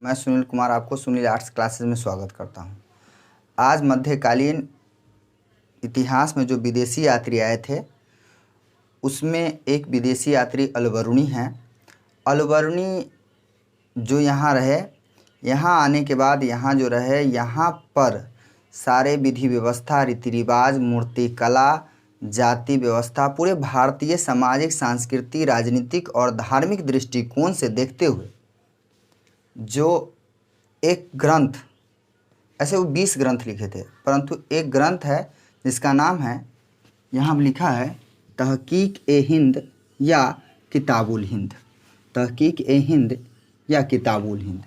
मैं सुनील कुमार आपको Sunil arts classes में स्वागत करता हूं। आज मध्यकालीन इतिहास में जो विदेशी यात्री आए थे उसमें एक विदेशी यात्री अलबरूनी हैं। अलबरूनी जो यहाँ रहे, यहाँ आने के बाद यहाँ जो रहे, यहाँ पर सारे विधि व्यवस्था, रीति रिवाज, मूर्ति कला, जाति व्यवस्था, पूरे भारतीय सामाजिक, सांस्कृतिक, राजनीतिक और धार्मिक दृष्टिकोण से देखते हुए जो एक ग्रंथ, ऐसे वो 20 ग्रंथ लिखे थे, परंतु एक ग्रंथ है जिसका नाम है, यहाँ लिखा है तहकीक-ए-हिंद या किताबुल-हिंद। तहकीक-ए-हिंद या किताबुल-हिंद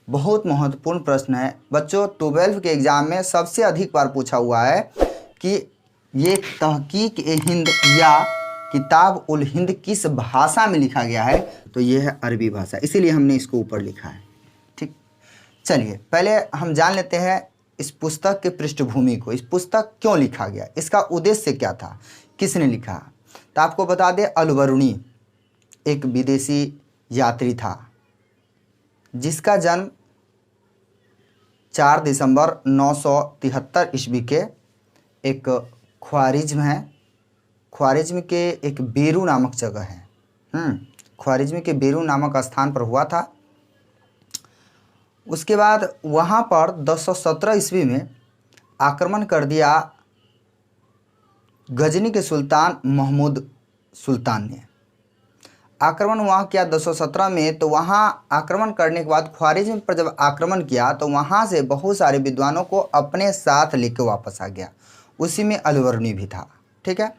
बहुत महत्वपूर्ण प्रश्न है बच्चों। 12th के एग्ज़ाम में सबसे अधिक बार पूछा हुआ है कि ये तहकीक-ए-हिंद या किताब-उल-हिंद किस भाषा में लिखा गया है, तो ये है अरबी भाषा, इसीलिए हमने इसको ऊपर लिखा है। ठीक, चलिए पहले हम जान लेते हैं इस पुस्तक के पृष्ठभूमि को। इस पुस्तक क्यों लिखा गया, इसका उद्देश्य क्या था, किसने लिखा। तो आपको बता दें, अलबरूनी एक विदेशी यात्री था जिसका जन्म 4 दिसंबर 973 ईस्वी के एक ख्वारिज्म है, ख्वारिज्म के एक बेरू नामक जगह है, ख्वारिज्म के बेरू नामक स्थान पर हुआ था। उसके बाद वहाँ पर 1017 ईस्वी में आक्रमण कर दिया गजनी के सुल्तान महमूद सुल्तान ने। आक्रमण वहाँ किया 1017 में, तो वहाँ आक्रमण करने के बाद ख्वारिज्म पर जब आक्रमण किया तो वहाँ से बहुत सारे विद्वानों को अपने साथ लेकर वापस आ गया, उसी में अलबरूनी भी था। ठीक है,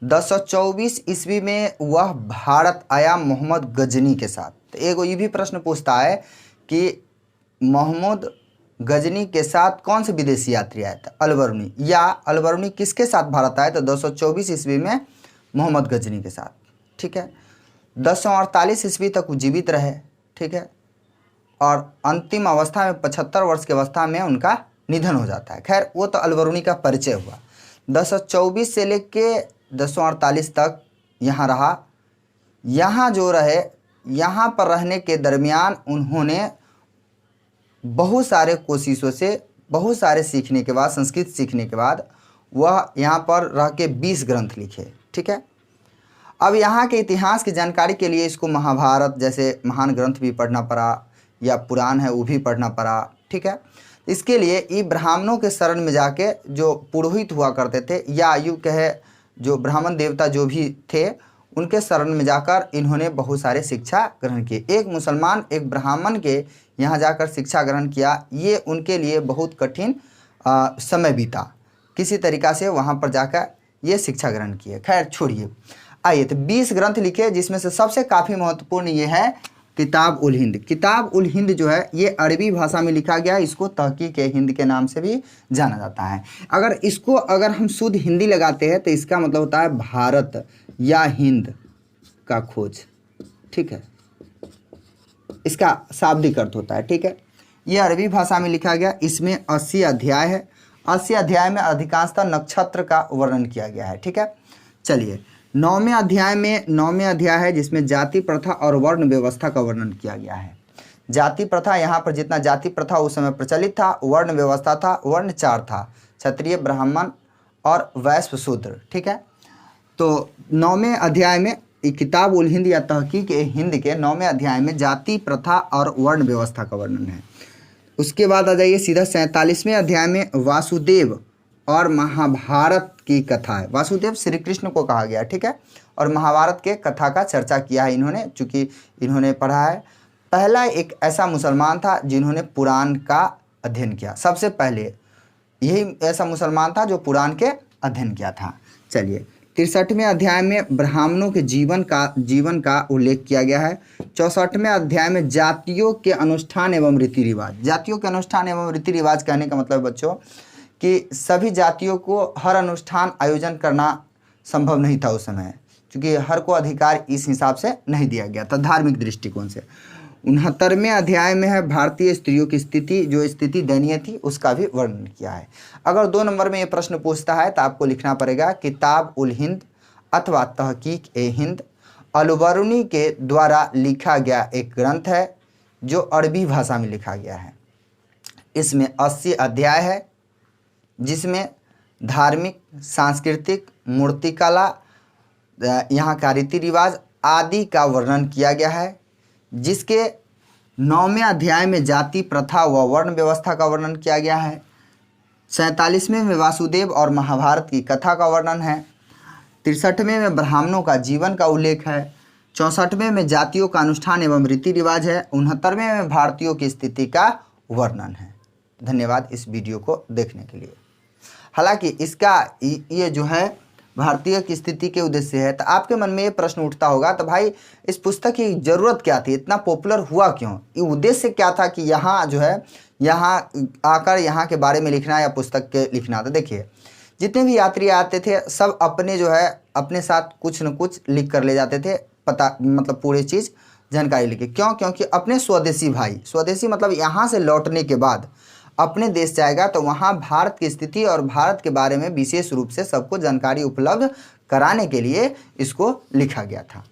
1024 ईस्वी में वह भारत आया मोहम्मद गजनी के साथ। तो एक ये भी प्रश्न पूछता है कि मोहम्मद गजनी के साथ कौन से विदेशी यात्री आए थे, अलबरूनी, या अलबरूनी किसके साथ भारत आए, तो 224 ईस्वी में मोहम्मद गजनी के साथ। ठीक है, 1048 ईस्वी तक वो जीवित रहे। ठीक है, और अंतिम अवस्था में 75 वर्ष की अवस्था में उनका निधन हो जाता है। खैर, वो तो अलबरूनी का परिचय हुआ। 1024 से लेके 1048 तक यहाँ रहा। यहाँ जो रहे, यहाँ पर रहने के दरमियान उन्होंने बहुत सारे कोशिशों से, बहुत सारे सीखने के बाद, संस्कृत सीखने के बाद वह यहाँ पर रह के 20 ग्रंथ लिखे। ठीक है, अब यहाँ के इतिहास की जानकारी के लिए इसको महाभारत जैसे महान ग्रंथ भी पढ़ना पड़ा, या पुराण है वो भी पढ़ना पड़ा। ठीक है, इसके लिए ये ब्राह्मणों के शरण में जाके, जो पुरोहित हुआ करते थे, या यूँ कहे जो ब्राह्मण देवता जो भी थे, उनके शरण में जाकर इन्होंने बहुत सारे शिक्षा ग्रहण किए। एक मुसलमान एक ब्राह्मण के यहाँ जाकर शिक्षा ग्रहण किया, ये उनके लिए बहुत कठिन समय बीता। किसी तरीक़ा से वहाँ पर जाकर ये शिक्षा ग्रहण किए। खैर छोड़िए, आइए तो 20 ग्रंथ लिखे, जिसमें से सबसे काफ़ी महत्वपूर्ण ये है किताब-उल-हिंद। किताब-उल-हिंद जो है ये अरबी भाषा में लिखा गया है, इसको तहकीक-ए-हिंद के नाम से भी जाना जाता है। अगर हम शुद्ध हिंदी लगाते हैं तो इसका मतलब होता है भारत या हिंद का खोज। ठीक है, इसका शाब्दिक अर्थ होता है। ठीक है, ये अरबी भाषा में लिखा गया। इसमें 80 अध्याय है। 80 अध्याय में अधिकांशतः नक्षत्र का वर्णन किया गया है। ठीक है, चलिए 9वें अध्याय है जिसमें जाति प्रथा और वर्ण व्यवस्था का वर्णन किया गया है। जाति प्रथा, यहाँ पर जितना जाति प्रथा उस समय प्रचलित था, वर्ण व्यवस्था था, वर्ण 4 था, क्षत्रिय, ब्राह्मण और वैश्य, शूद्र। ठीक है, तो 9वें अध्याय में किताब-उल-हिंद या तहकीक-ए-हिंद के 9वें अध्याय में जाति प्रथा और वर्ण व्यवस्था का वर्णन है। उसके बाद आ जाइए सीधा 47वें अध्याय में वासुदेव और महाभारत की कथा है। वासुदेव श्री कृष्ण को कहा गया। ठीक है, और महाभारत के कथा का चर्चा किया है इन्होंने, चूँकि इन्होंने पढ़ा है। पहला एक ऐसा मुसलमान था जिन्होंने पुराण का अध्ययन किया। सबसे पहले यही ऐसा मुसलमान था जो पुराण के अध्ययन किया था। चलिए 63वें अध्याय में ब्राह्मणों के जीवन का उल्लेख किया गया है। 64वें अध्याय में जातियों के अनुष्ठान एवं रीति रिवाज। जातियों के अनुष्ठान एवं रीति रिवाज कहने का मतलब बच्चों कि सभी जातियों को हर अनुष्ठान आयोजन करना संभव नहीं था उस समय, क्योंकि हर को अधिकार इस हिसाब से नहीं दिया गया था धार्मिक दृष्टिकोण से। 69वें अध्याय में है भारतीय स्त्रियों की स्थिति, जो स्थिति दयनीय थी उसका भी वर्णन किया है। अगर 2 नंबर में ये प्रश्न पूछता है तो आपको लिखना पड़ेगा किताब-उल-हिंद अथवा तहकीक-ए-हिंद अलबरूनी के द्वारा लिखा गया एक ग्रंथ है जो अरबी भाषा में लिखा गया है। इसमें 80 अध्याय है, जिसमें धार्मिक, सांस्कृतिक, मूर्तिकला, यहाँ का रीति रिवाज आदि का वर्णन किया गया है। जिसके 9वें अध्याय में जाति प्रथा व वर्ण व्यवस्था का वर्णन किया गया है। 47वें में वासुदेव और महाभारत की कथा का वर्णन है। 63वें में ब्राह्मणों का जीवन का उल्लेख है। 64वें में जातियों का अनुष्ठान एवं रीति रिवाज है। 69वें में भारतीयों की स्थिति का वर्णन है। धन्यवाद इस वीडियो को देखने के लिए। हालांकि इसका ये जो है भारतीय की स्थिति के उद्देश्य है, तो आपके मन में ये प्रश्न उठता होगा, तो भाई इस पुस्तक की ज़रूरत क्या थी, इतना पॉपुलर हुआ क्यों, ये उद्देश्य क्या था कि यहाँ जो है यहाँ आकर यहाँ के बारे में लिखना या पुस्तक के लिखना। तो देखिए, जितने भी यात्री आते थे सब अपने जो है अपने साथ कुछ न कुछ लिख कर ले जाते थे, पता मतलब पूरी चीज़ जानकारी लिखे। क्यों? क्योंकि अपने स्वदेशी भाई, स्वदेशी मतलब यहाँ से लौटने के बाद अपने देश जाएगा तो वहाँ भारत की स्थिति और भारत के बारे में विशेष रूप से सबको जानकारी उपलब्ध कराने के लिए इसको लिखा गया था।